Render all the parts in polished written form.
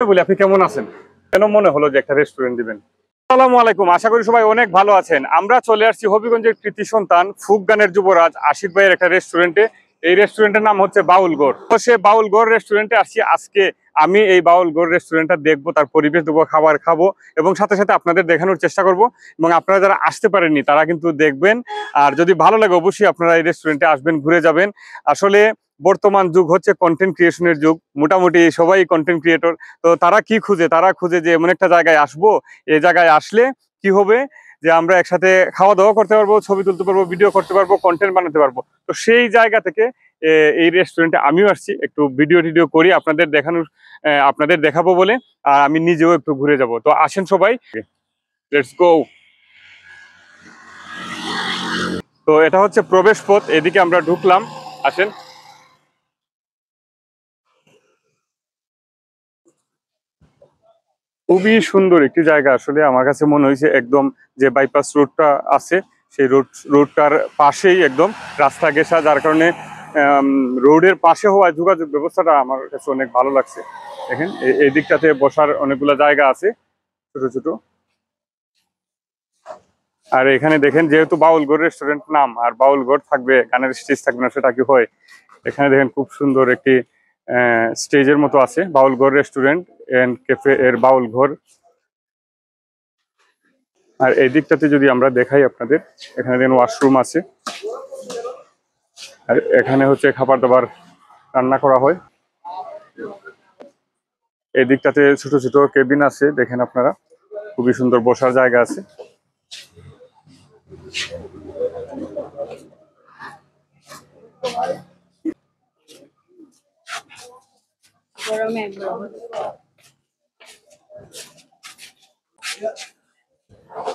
বলি আপনি কেমন আছেন? কেন মনে হলো যে একটা রেস্টুরেন্ট দিবেন? আসসালামু আলাইকুম, আশা করি সবাই অনেক ভালো আছেন। আমরা চলে আসছি হবিগঞ্জের কৃতি সন্তান ফুক গানের যুবরাজ আশিক ভাইয়ের একটা রেস্টুরেন্টে। এই রেস্টুরেন্টের নাম হচ্ছে বাউলগড়। তো সে বাউলগড় রেস্টুরেন্টে আসছি আজকে। আমি এই বাউলগড় রেস্টুরেন্টটা দেখবো, তার পরিবেশ দেবো, খাবার খাবো এবং সাথে সাথে আপনাদের দেখানোর চেষ্টা করব। এবং আপনারা যারা আসতে পারেননি তারা কিন্তু দেখবেন। আর যদি ভালো লাগে অবশ্যই আপনারা এই রেস্টুরেন্টে আসবেন, ঘুরে যাবেন। আসলে বর্তমান যুগ হচ্ছে কন্টেন্ট ক্রিয়েশনের যুগ, মোটামুটি সবাই কন্টেন্ট ক্রিয়েটর। তো তারা কি খুঁজে, তারা খুঁজে যে এমন একটা জায়গায় আসবো, এই জায়গায় আসলে কি হবে যে আমরা একসাথে খাওয়া দাওয়া করতে পারবো, ছবি তুলতে পারবো, ভিডিও করতে পারবো, কন্টেন্ট বানাতে পারবো। তো সেই জায়গা থেকে এই রেস্টুরেন্টে আমিও আসছি একটু ভিডিও টিডিও করি আপনাদের দেখানোর, আপনাদের দেখাবো বলে। আর আমি নিজেও একটু ঘুরে যাব। তো আসেন সবাই, লেটস গো। তো এটা হচ্ছে প্রবেশ পথ, এদিকে আমরা ঢুকলাম, আসেন। খুবই সুন্দর একটি জায়গা, আসলে আমার কাছে মনে হয়েছে একদম যে বাইপাস রোডটা আছে সেই রোডটার পাশেই একদম রাস্তা ঘেঁষা, যার কারণে রোডের পাশে হওয়া যোগাযোগ ব্যবস্থাটা আমার কাছে অনেক ভালো লাগছে। দেখেন এই দিকটাতে বসার অনেকগুলো জায়গা আছে, ছোট ছোট। আর এখানে দেখেন, যেহেতু বাউলগড় রেস্টুরেন্ট নাম, আর বাউলগড় থাকবে, গানের স্টেজ থাকবে না সেটা কি হয়? এখানে দেখেন খুব সুন্দর একটি স্টেজের মতো আছে, বাউলগড় রেস্টুরেন্ট এন্ড ক্যাফে এর বাউলগড়। আর এই দিকটাতে যদি আমরা দেখাই আপনাদের, এখানে দেখেন ওয়াশরুম আছে। আর এখানে হচ্ছে খাবার দাবার রান্না করা হয়। এই দিকটাতে ছোট ছোট কেবিন আছে, দেখেন আপনারা, খুবই সুন্দর বসার জায়গা আছে।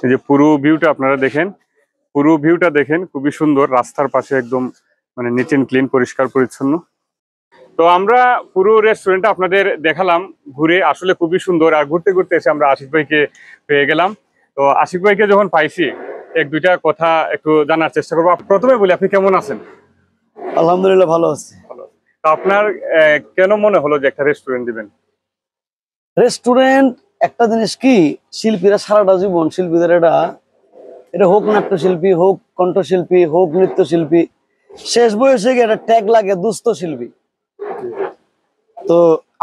এই যে পুরো ভিউটা আপনারা দেখেন, পুরো ভিউটা দেখেন, খুবই সুন্দর। রাস্তার পাশে একদম মানে নিট এন্ড ক্লিন, পরিষ্কার পরিচ্ছন্ন। তো আমরা পুরো রেস্টুরেন্টটা আপনাদের দেখালাম ঘুরে, আসলে খুবই সুন্দর। আর ঘুরতে ঘুরতে এসে আমরা আশিক ভাইকে পেয়ে গেলাম। তো আশিক ভাইকে যখন পাইছি, এক দুইটা কথা একটু জানার চেষ্টা করবো। প্রথমে বলি আপনি কেমন আছেন? আলহামদুলিল্লাহ ভালো আছি। ভালো। তো আপনার কেন মনে হলো যে একটা রেস্টুরেন্ট দিবেন? রেস্টুরেন্ট একটা জিনিস কি, শিল্পীরা সারাটা জীবন, শিল্পীদের এটা হোক নাট্যশিল্পী, হোক কণ্ঠশিল্পী, হোক নৃত্যশিল্পী, শেষ বয়সে গিয়ে একটা ট্যাগ লাগে দুস্থ শিল্পী। তো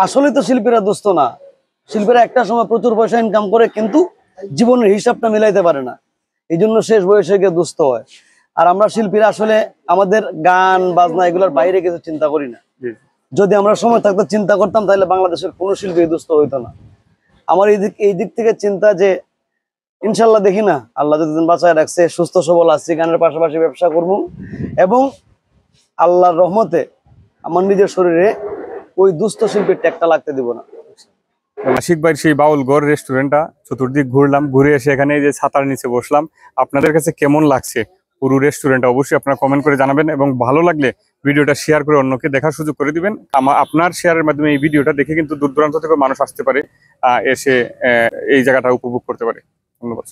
আসলে তো শিল্পীরা দুস্থ না, শিল্পীরা একটা সময় প্রচুর পয়সা ইনকাম করে কিন্তু জীবনের হিসাবটা মিলাইতে পারে না, এই জন্য শেষ বয়সে গিয়ে দুস্থ হয়। আর আমরা শিল্পীরা আসলে আমাদের গান বাজনা এগুলোর বাইরে কিছু চিন্তা করি না। যদি আমরা সময় থাকতে চিন্তা করতাম তাহলে বাংলাদেশের কোনো শিল্পী দুস্থ হইতো না। আমার এই দিক থেকে চিন্তা যে ইনশাল্লাহ দেখি না, আল্লাহ যতদিন বাঁচায় রাখছে, সুস্থ সবল আছি, গানের পাশাপাশি ব্যবসা করবো এবং আল্লাহর রহমতে আমার নিজের শরীরে ওই দুস্থ শিল্পীর ট্যাগটা লাগতে দিব না। আশিক ভাইয়ের সেই বাউলগড় রেস্টুরেন্টটা চতুর্দিক ঘুরলাম, ঘুরে এসে এখানে এই যে ছাতার নিচে বসলাম। আপনাদের কাছে কেমন লাগছে পুরো রেস্টুরেন্টটা অবশ্যই আপনারা কমেন্ট করে জানাবেন, এবং ভালো লাগলে ভিডিওটা শেয়ার করে অন্যকে দেখার সুযোগ করে দিবেন। আপনার শেয়ারের মাধ্যমে এই ভিডিওটা দেখে কিন্তু দূর দূরান্ত থেকে মানুষ আসতে পারে, এসে এই জায়গাটা উপভোগ করতে পারে। ধন্যবাদ।